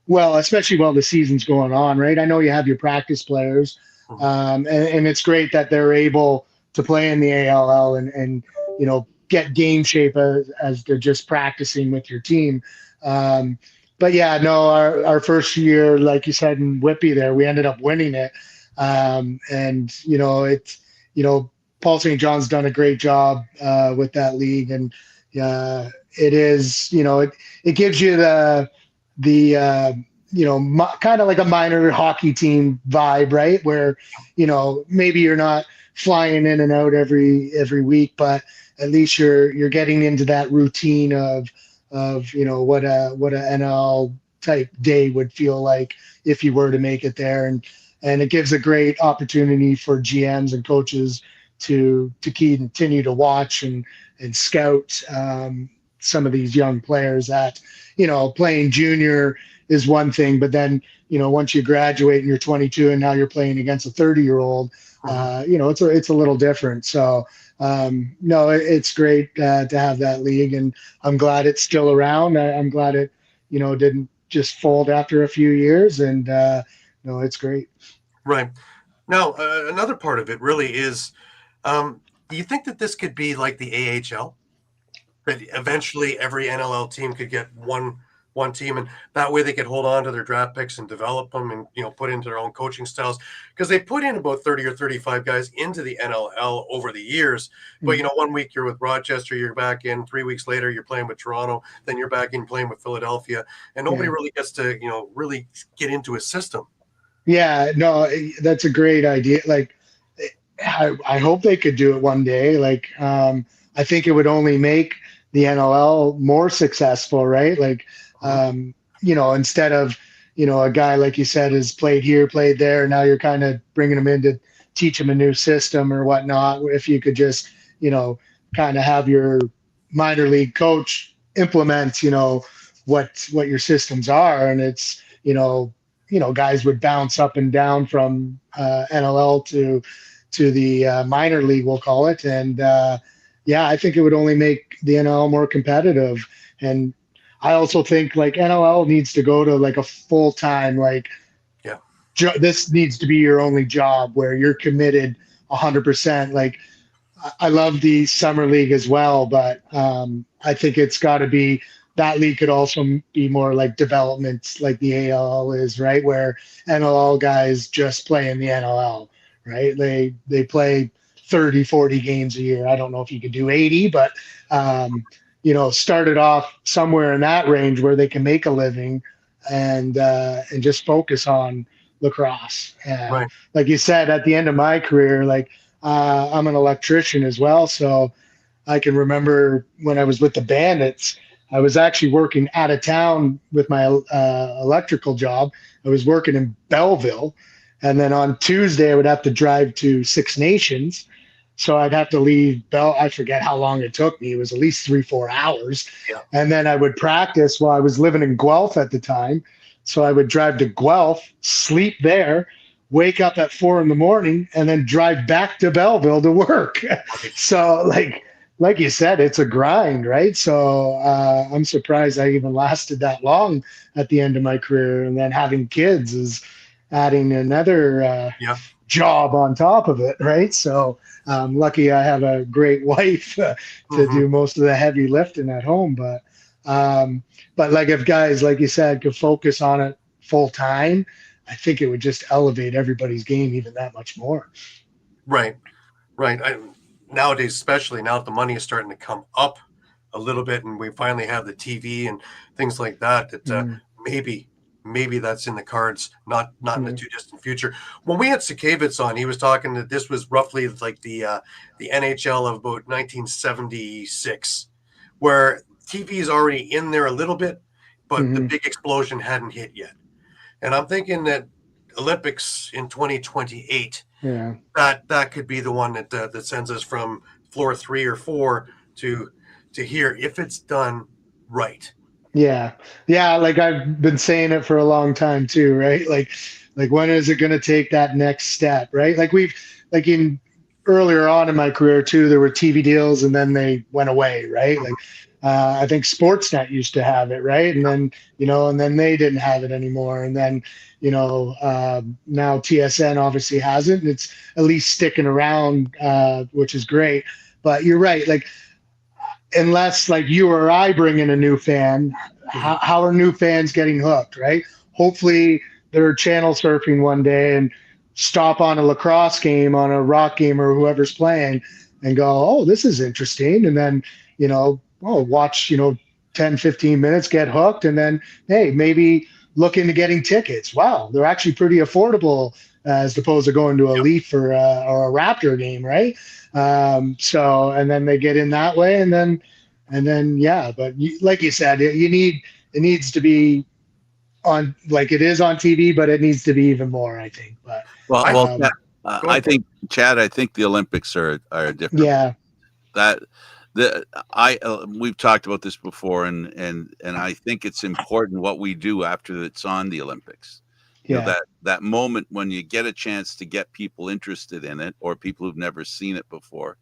Especially while the season's going on, right? I know you have your practice players, and it's great that they're able to play in the ALL and get game shape as they're just practicing with your team. But yeah, no, our first year, like you said, in Whitby there, we ended up winning it. Paul St. John's done a great job with that league. And it is, it gives you kind of like a minor hockey team vibe, right? Where, maybe you're not flying in and out every week, but at least you're getting into that routine of what a NL type day would feel like if you were to make it there. And it gives a great opportunity for GMs and coaches to continue to watch and scout some of these young players that, playing junior is one thing, but then, once you graduate and you're 22 and now you're playing against a 30-year-old, it's a little different. So, no, it's great to have that league, and I'm glad it's still around. I'm glad it, didn't just fold after a few years, and no, it's great. Right. Now, another part of it really is, do you think that this could be like the AHL? That eventually every NLL team could get one team, and that way they could hold on to their draft picks and develop them and, put into their own coaching styles, because they put in about 30 or 35 guys into the NLL over the years. But, 1 week you're with Rochester, you're back in, 3 weeks later you're playing with Toronto, then you're back in playing with Philadelphia, and nobody really gets to, really get into a system. Yeah, no, that's a great idea. Like, I hope they could do it one day. Like, I think it would only make the NLL more successful, right? Like, instead of, a guy, like you said, has played here, played there, now you're kind of bringing him in to teach him a new system or whatnot. If you could just, kind of have your minor league coach implement, what your systems are. And it's, guys would bounce up and down from NLL to the minor league, we'll call it. And I think it would only make the NLL more competitive. And I also think like NLL needs to go to like a full-time, this needs to be your only job where you're committed 100%. Like, I love the summer league as well, but I think it's got to be, that league could also be more like development, like the ALL is, right? Where NLL guys just play in the NLL, right? They play 30, 40 games a year. I don't know if you could do 80, but, started off somewhere in that range where they can make a living and just focus on lacrosse. Right. Like you said, at the end of my career, like I'm an electrician as well. So I can remember when I was with the Bandits, I was actually working out of town with my electrical job. I was working in Belleville. And then on Tuesday, I would have to drive to Six Nations. So I'd have to leave I forget how long it took me. It was at least 3-4 hours. Yeah. And then I would practice while I was living in Guelph at the time. So I would drive to Guelph, sleep there, wake up at 4 a.m, and then drive back to Belleville to work. So like you said, it's a grind, right? So I'm surprised I even lasted that long at the end of my career. And then having kids is adding another job on top of it, right? So lucky I have a great wife to do most of the heavy lifting at home. But like if guys, like you said, could focus on it full time, I think it would just elevate everybody's game even that much more. Right. Nowadays, especially now that the money is starting to come up a little bit and we finally have the TV and things like that, maybe that's in the cards, not in the too distant future. When we had Sakavitz on, he was talking that this was roughly like the NHL of about 1976, where TV is already in there a little bit, but the big explosion hadn't hit yet. And I'm thinking that Olympics in 2028, that could be the one that sends us from floor 3 or 4 to here if it's done right. Yeah. Like I've been saying it for a long time too, right? Like when is it going to take that next step, right? Like in earlier on in my career too, there were TV deals and then they went away, right? Like I think Sportsnet used to have it, right? And then and then they didn't have it anymore, and then now TSN obviously has it, and it's at least sticking around, which is great. But you're right, like unless like you or I bring in a new fan, how are new fans getting hooked, right? Hopefully they're channel surfing one day and stop on a lacrosse game, on a rock game or whoever's playing, and go, oh, this is interesting, and then watch 10 15 minutes, get hooked, and then hey, maybe look into getting tickets. Wow, they're actually pretty affordable as opposed to going to a Leaf or a Raptor game, right? So and then they get in that way, and then but like you said, it needs to be on, like it is on TV, but it needs to be even more, I think. But I think, Chad, I think the Olympics are different. Yeah. We've talked about this before, and I think it's important what we do after it's on the Olympics. That moment when you get a chance to get people interested in it, or people who've never seen it before.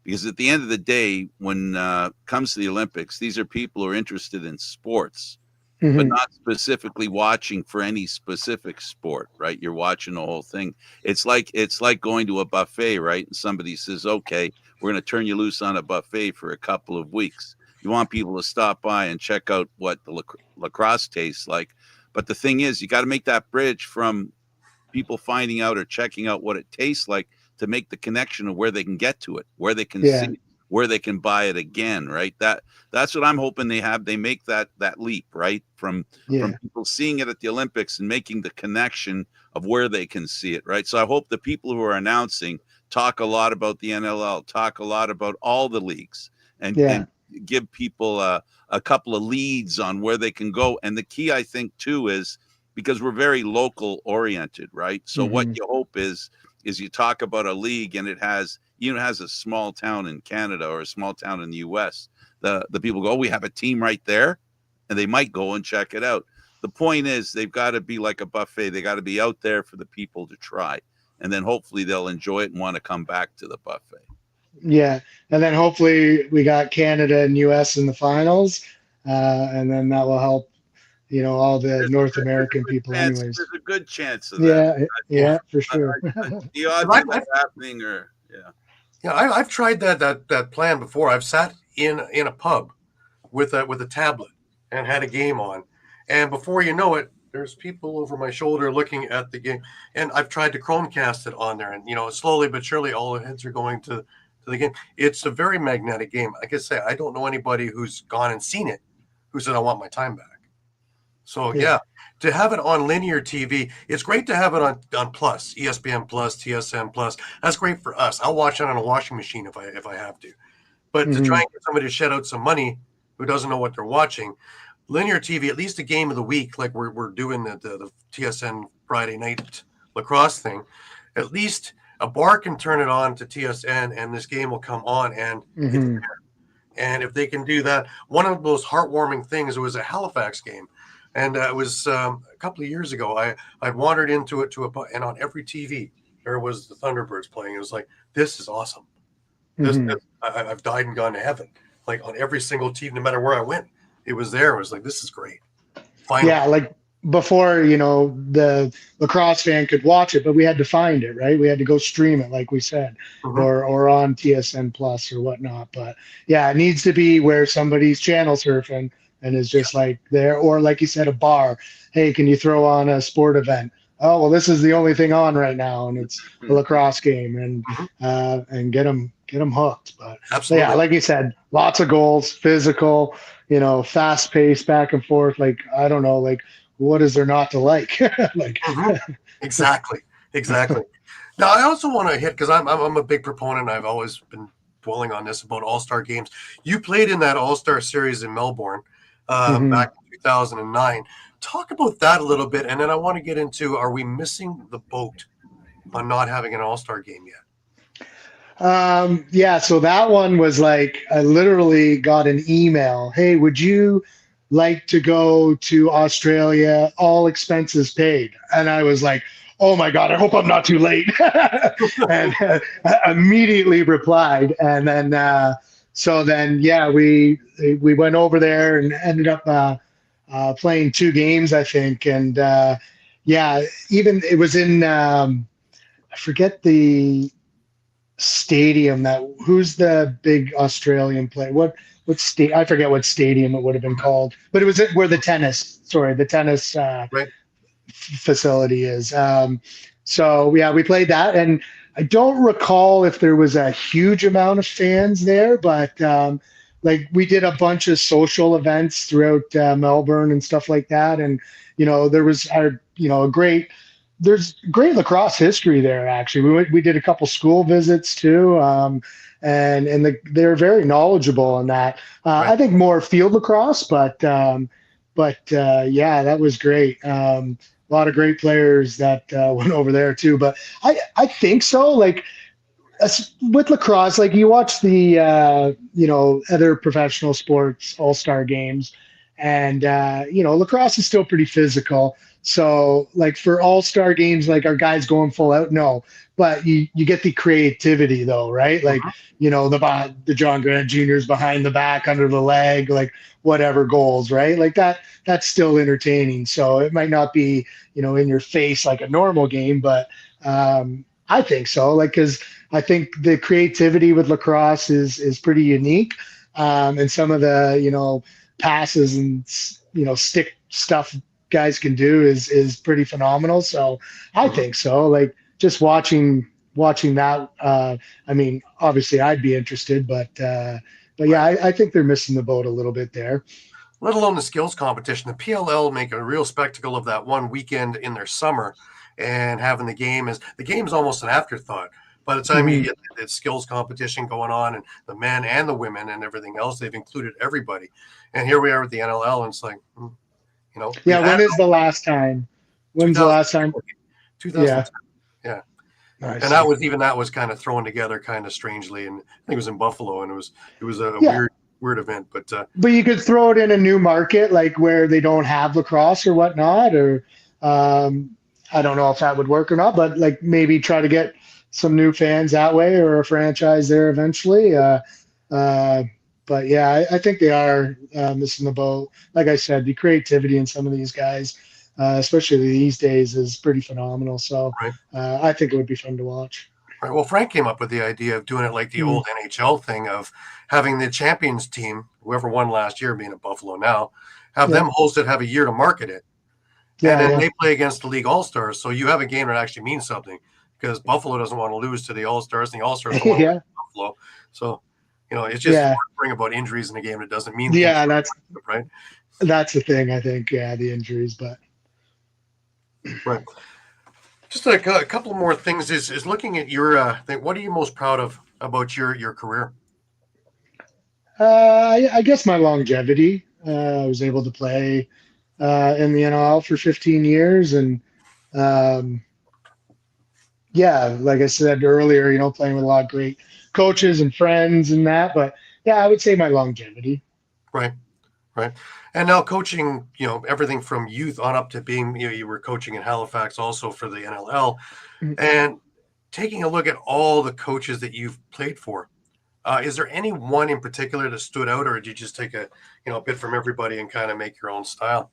Because at the end of the day, when it comes to the Olympics, these are people who are interested in sports, but not specifically watching for any specific sport, right? You're watching the whole thing. It's like going to a buffet, right? And somebody says, okay, we're going to turn you loose on a buffet for a couple of weeks. You want people to stop by and check out what the lacrosse tastes like. But the thing is, you got to make that bridge from people finding out or checking out what it tastes like to make the connection of where they can get to it, where they can see it, where they can buy it again, right? That's what I'm hoping they make that leap, right? From people seeing it at the Olympics and making the connection of where they can see it, right? So I hope the people who are announcing talk a lot about the NLL, talk a lot about all the leagues, and give people a couple of leads on where they can go. And the key, I think, too, is because we're very local oriented, right? So what you hope is you talk about a league and it has a small town in Canada or a small town in the US. The people go, oh, we have a team right there, and they might go and check it out. The point is they've got to be like a buffet. They got to be out there for the people to try. And then hopefully they'll enjoy it and want to come back to the buffet. Yeah. And then hopefully we got Canada and US in the finals. And then that will help, all the North American people anyways. There's a good chance of that. Yeah, for sure. The odds of that happening are, I've tried that plan before. I've sat in a pub with a tablet and had a game on. And before you know it, there's people over my shoulder looking at the game. And I've tried to Chromecast it on there. And, slowly but surely all the heads are going to the game. It's a very magnetic game. Like I say, I don't know anybody who's gone and seen it who said, I want my time back. So, to have it on linear TV, it's great to have it on Plus, ESPN Plus, TSN Plus. That's great for us. I'll watch it on a washing machine if I have to. But to try and get somebody to shed out some money who doesn't know what they're watching, linear TV, at least a game of the week, like we're doing the TSN Friday night lacrosse thing, at least a bar can turn it on to TSN and this game will come on and it's there. And if they can do that, one of those heartwarming things, it was a Halifax game And it was a couple of years ago. I'd wandered into it and on every TV there was the Thunderbirds playing. It was like, this is awesome. I've died and gone to heaven. Like on every single TV, no matter where I went, it was there. It was like, this is great. Finally. Yeah, like before, the lacrosse fan could watch it, but we had to find it, right? We had to go stream it, like we said, or on TSN Plus or whatnot. But yeah, it needs to be where somebody's channel surfing and is just like there, or like you said, a bar. Hey, can you throw on a sport event? Oh, well, this is the only thing on right now, and it's a lacrosse game, and get them hooked. But absolutely, yeah, like you said, lots of goals, physical, fast paced, back and forth. Like, I don't know, like, what is there not to like? Like, exactly. Now, I also want to hit, because I'm a big proponent. I've always been dwelling on this about All-Star games. You played in that All-Star series in Melbourne back in 2009. Talk about that a little bit, and then I want to get into, are we missing the boat on not having an All-Star game yet? Yeah, so that one was like, I literally got an email. Hey, would you like to go to Australia, all expenses paid? And I was like, oh my God, I hope I'm not too late. And I immediately replied. And then, yeah, we went over there and ended up playing 2 games, I think. And yeah, even it was in, I forget the stadium who's the big Australian player? What state? I forget what stadium it would have been called, but it was where the tennis Right. facility is. So yeah, we played that, and I don't recall if there was a huge amount of fans there, but like we did a bunch of social events throughout Melbourne and stuff like that, and there was there's great lacrosse history there. Actually, we did a couple school visits too, and they're very knowledgeable on that. Right. I think more field lacrosse, but yeah, that was great. A lot of great players that went over there too. But I think so. Like with lacrosse, like you watch the other professional sports all-star games, and lacrosse is still pretty physical. So like for all-star games, like our guys going full out, no, but you get the creativity though, right? Like the John Grant Juniors behind the back, under the leg, like whatever goals, right? Like that's still entertaining. So it might not be in your face like a normal game, but I think so. Like, because I think the creativity with lacrosse is pretty unique, and some of the passes and stick stuff guys can do is pretty phenomenal. So I think so. Like just watching that. I mean, obviously I'd be interested, but yeah, I think they're missing the boat a little bit there. Let alone the skills competition. The PLL make a real spectacle of that one weekend in their summer, and having the game is almost an afterthought. By the time you get the skills competition going on, and the men and the women and everything else, they've included everybody. And here we are with the NLL, and it's like, Yeah, when is the last time? When's the last time? 2010. Yeah. Nice. And that was kind of thrown together kind of strangely, and I think it was in Buffalo, and it was a weird event. But you could throw it in a new market, like where they don't have lacrosse or whatnot, or I don't know if that would work or not, but like maybe try to get some new fans that way, or a franchise there eventually. But yeah, I think they are missing the boat. Like I said, the creativity in some of these guys, especially these days, is pretty phenomenal. So I think it would be fun to watch. Right. Well, Frank came up with the idea of doing it like the old NHL thing of having the champions team, whoever won last year, being at Buffalo now, have them host it, have a year to market it. And then they play against the league all-stars. So you have a game that actually means something, because Buffalo doesn't want to lose to the all-stars, and the all-stars don't want to lose to Buffalo. So, it's just worrying about injuries in a game that doesn't mean that's right. That's the thing, I think. Yeah, the injuries, but right. Just a couple more things is looking at your thing. What are you most proud of about your career? I guess my longevity. I was able to play in the NLL for 15 years, and like I said earlier, playing with a lot of great coaches and friends and that. But yeah, I would say my longevity. Right. Right. And now coaching, everything from youth on up to being, you were coaching in Halifax also for the NLL, and taking a look at all the coaches that you've played for. Is there any one in particular that stood out, or did you just take a bit from everybody and kind of make your own style?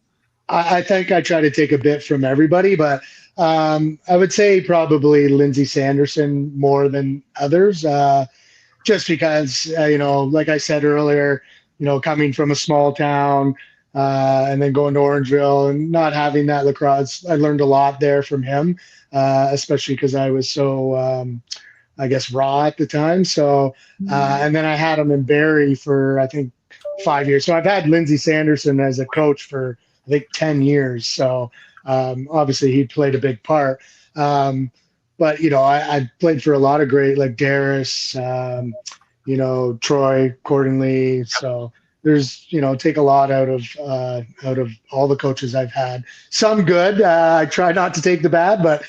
I think I try to take a bit from everybody, but I would say probably Lindsay Sanderson more than others, just because, like I said earlier, coming from a small town and then going to Orangeville and not having that lacrosse, I learned a lot there from him, especially because I was so, I guess, raw at the time. So, and then I had him in Barrie for, I think, 5 years. So I've had Lindsay Sanderson as a coach for, I think, 10 years. So obviously he played a big part. But, I played for a lot of great, like Darris, Troy Cordonley. So there's, take a lot out of all the coaches I've had. Some good. I try not to take the bad, but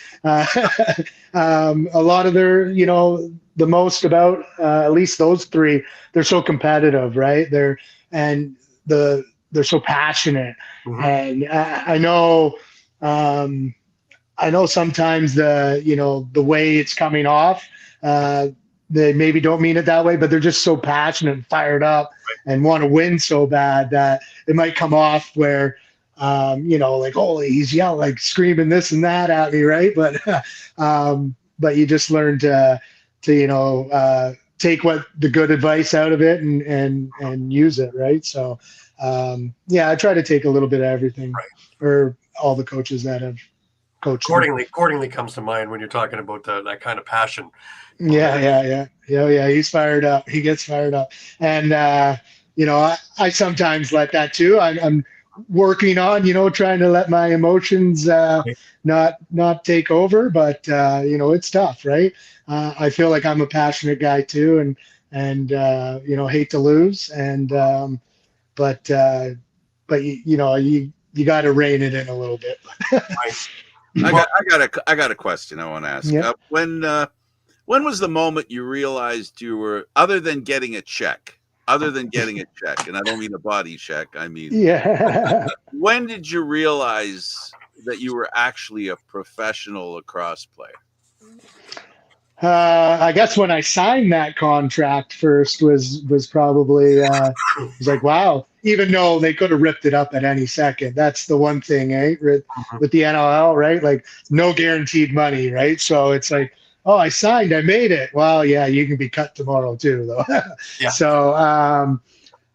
a lot of their, the most about at least those three, they're so competitive, right? They're so passionate. Mm-hmm. And I know sometimes the way it's coming off, they maybe don't mean it that way, but they're just so passionate and fired up and want to win so bad that it might come off where, like, holy, he's yelling, like screaming this and that at me, right? But you just learn to take what the good advice out of it and use it, right? So, I try to take a little bit of everything, or all the coaches that have coached. Accordingly comes to mind when you're talking about that kind of passion. Yeah. He's fired up. He gets fired up, and I sometimes let that too. I'm working on trying to let my emotions not take over, but it's tough, right? I feel like I'm a passionate guy too, and hate to lose, and but you got to rein it in a little bit. I got a question I want to ask. Yeah. When was the moment you realized you were, other than getting a check, and I don't mean a body check, I mean, when did you realize that you were actually a professional lacrosse player? I guess when I signed that contract first was probably it was like, wow, even though they could have ripped it up at any second. That's the one thing, with the NLL, right? Like, no guaranteed money, right? So it's like, oh, I signed, I made it. Well, yeah, you can be cut tomorrow too, though. Yeah. So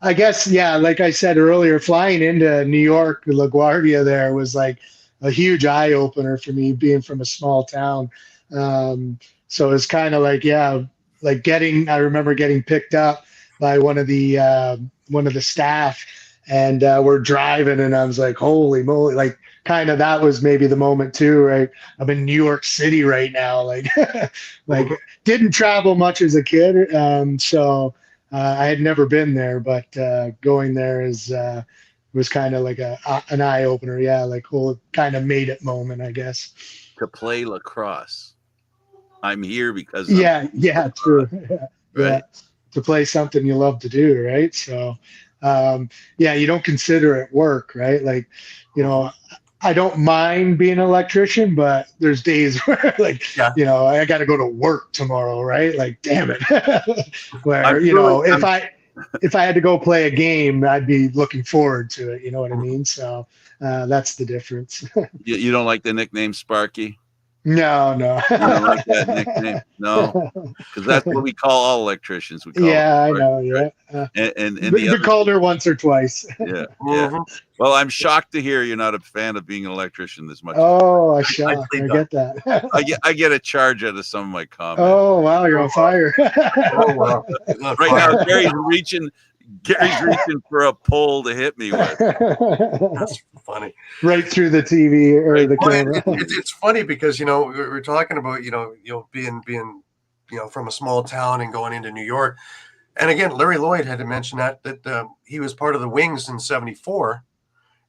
I guess, like I said earlier, flying into New York, LaGuardia there was like a huge eye opener for me, being from a small town. So it's kind of like, I remember getting picked up by one of the staff, and we're driving, and I was like, holy moly, like, kind of, that was maybe the moment too, right? I'm in New York City right now, like, like, didn't travel much as a kid. So I had never been there, but going there was kind of like an eye opener. Yeah. Like, whole kind of made it moment, I guess. To play lacrosse. I'm here because true. Right. To play something you love to do, right? So you don't consider it work, right? Like, I don't mind being an electrician, but there's days where, like, I got to go to work tomorrow, right? Like, damn it. Where, if I had to go play a game, I'd be looking forward to it. You know what I mean? So that's the difference. You don't like the nickname Sparky? No. You don't like that nickname? No, because that's what we call all electricians. We call I know. Yeah, right? and we called her once or twice. Yeah. Well, I'm shocked to hear you're not a fan of being an electrician this much. Oh, I get that. I get a charge out of some of my comments. Oh wow, you're on fire. Wow. Right now, Gary's reaching for a pole to hit me with. That's funny. Right through the TV or the camera. It's funny because we're talking about being from a small town and going into New York, and again, Larry Lloyd had to mention that he was part of the Wings in '74,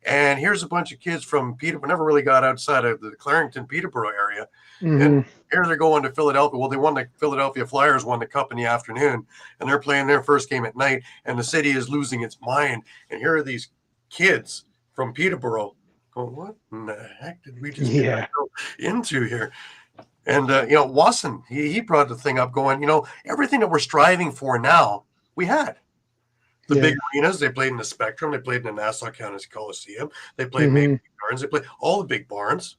and here's a bunch of kids from Peterborough, never really got outside of the Clarington, Peterborough area. And here they're going to Philadelphia. Well, the Philadelphia Flyers won the cup in the afternoon, and they're playing their first game at night, and the city is losing its mind. And here are these kids from Peterborough going, what in the heck did we just Yeah. go into here? And, Wasson, he brought the thing up going, everything that we're striving for now, we had. The big arenas, they played in the Spectrum, they played in the Nassau County Coliseum, they played Maple Gardens, they played all the big barns.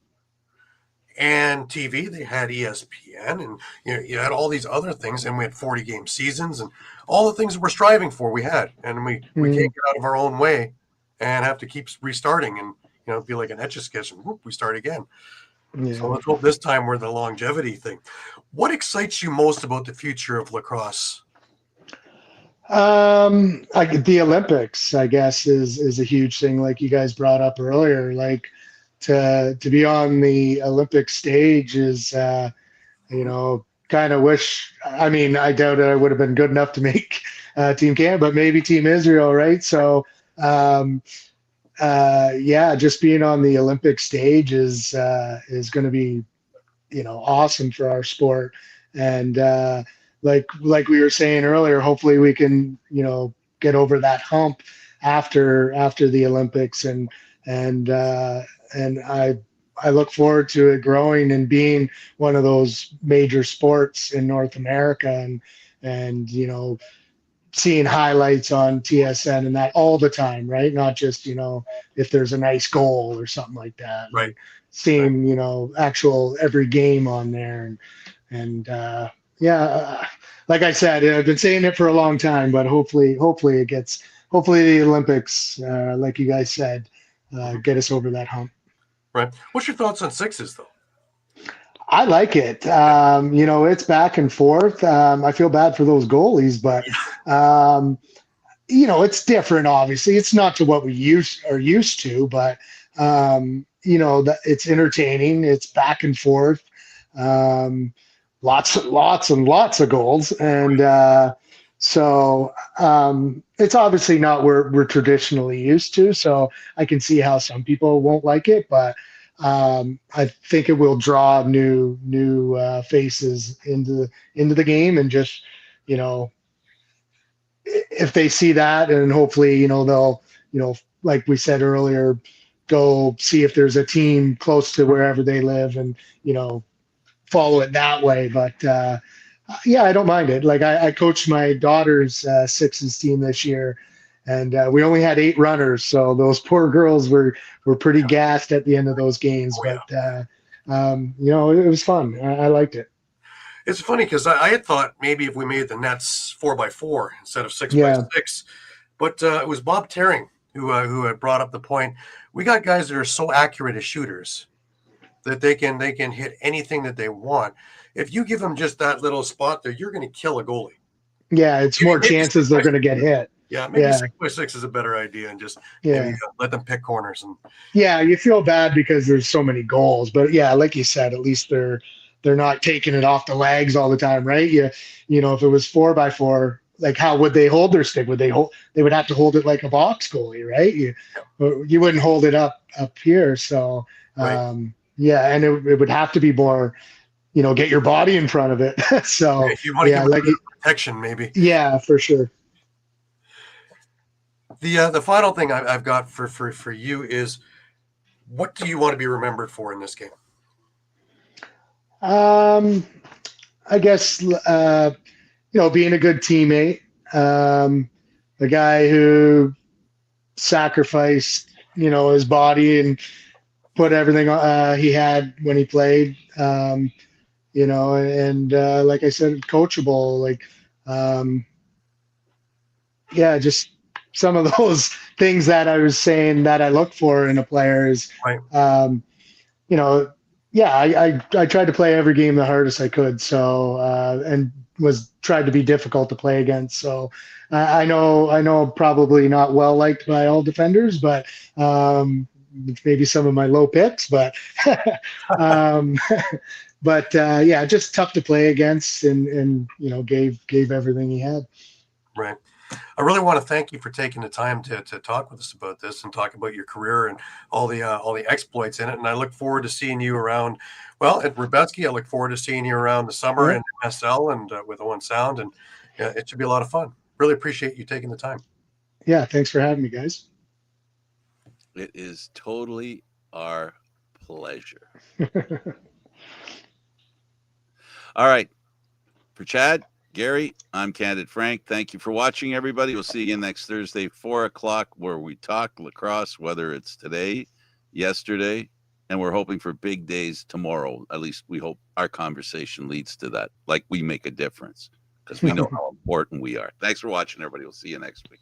And TV, they had ESPN, and you had all these other things, and we had 40-game seasons, and all the things that we're striving for, we had, and we can't get out of our own way, and have to keep restarting, and be like an Etch-a-Sketch, and whoop, we start again. Yeah. So let's hope this time we're the longevity thing. What excites you most about the future of lacrosse? The Olympics, I guess, is a huge thing, like you guys brought up earlier. Like to be on the Olympic stage is, kind of wish. I mean, I doubt I would have been good enough to make Team Canada, but maybe Team Israel, right? So, just being on the Olympic stage is going to be, awesome for our sport. And like we were saying earlier, hopefully we can, get over that hump after the Olympics, and I look forward to it growing and being one of those major sports in North America, and seeing highlights on TSN and that all the time, right? Not just, if there's a nice goal or something like that. Right. Like seeing, actual every game on there. And like I said, I've been saying it for a long time, but hopefully the Olympics, like you guys said, get us over that hump. Right. What's your thoughts on sixes, though? I like it. It's back and forth. I feel bad for those goalies, but it's different. Obviously, it's not to what we are used to, but it's entertaining. It's back and forth. Lots and lots of goals, and so it's obviously not where we're traditionally used to. So I can see how some people won't like it, but I think it will draw new faces into the game, and just if they see that, and hopefully they'll like we said earlier, go see if there's a team close to wherever they live, and follow it that way. But I don't mind it. Like I coached my daughter's sixes team this year, and we only had 8 runners, so those poor girls were pretty gassed at the end of those games. But it was fun. I liked it. It's funny because I had thought maybe if we made the nets 4x4 instead of 6x6, but it was Bob Tearing who had brought up the point. We got guys that are so accurate as shooters that they can hit anything that they want. If you give them just that little spot there, you're going to kill a goalie. Yeah, it's more chances they're going to get hit. Yeah, maybe 6x6 is a better idea, and just maybe let them pick corners. And you feel bad because there's so many goals, but like you said, at least they're not taking it off the legs all the time, right? If it was 4x4, like how would they hold their stick? They would have to hold it like a box goalie, right? You wouldn't hold it up here. So and it would have to be more, get your body in front of it. So if you want to give protection, maybe. Yeah, for sure. The final thing I've got for you is, what do you want to be remembered for in this game? I guess being a good teammate, the guy who sacrificed his body and put everything he had when he played, and like I said, coachable, like just some of those things that I was saying that I look for in a player is right. I tried to play every game the hardest I could. So, and tried to be difficult to play against. So I know probably not well liked by all defenders, but maybe some of my low picks, but, just tough to play against, and gave everything he had. Right. I really want to thank you for taking the time to talk with us about this and talk about your career and all the exploits in it. And I look forward to seeing you around. Well, at Rebetsky, I look forward to seeing you around the summer in SL and with Owen Sound, and it should be a lot of fun. Really appreciate you taking the time. Yeah, thanks for having me, guys. It is totally our pleasure. All right. For Chad, Gary, I'm Candid Frank. Thank you for watching, everybody. We'll see you again next Thursday, 4 o'clock, where we talk lacrosse, whether it's today, yesterday, and we're hoping for big days tomorrow. At least we hope our conversation leads to that, like we make a difference, because we know how important we are. Thanks for watching, everybody. We'll see you next week.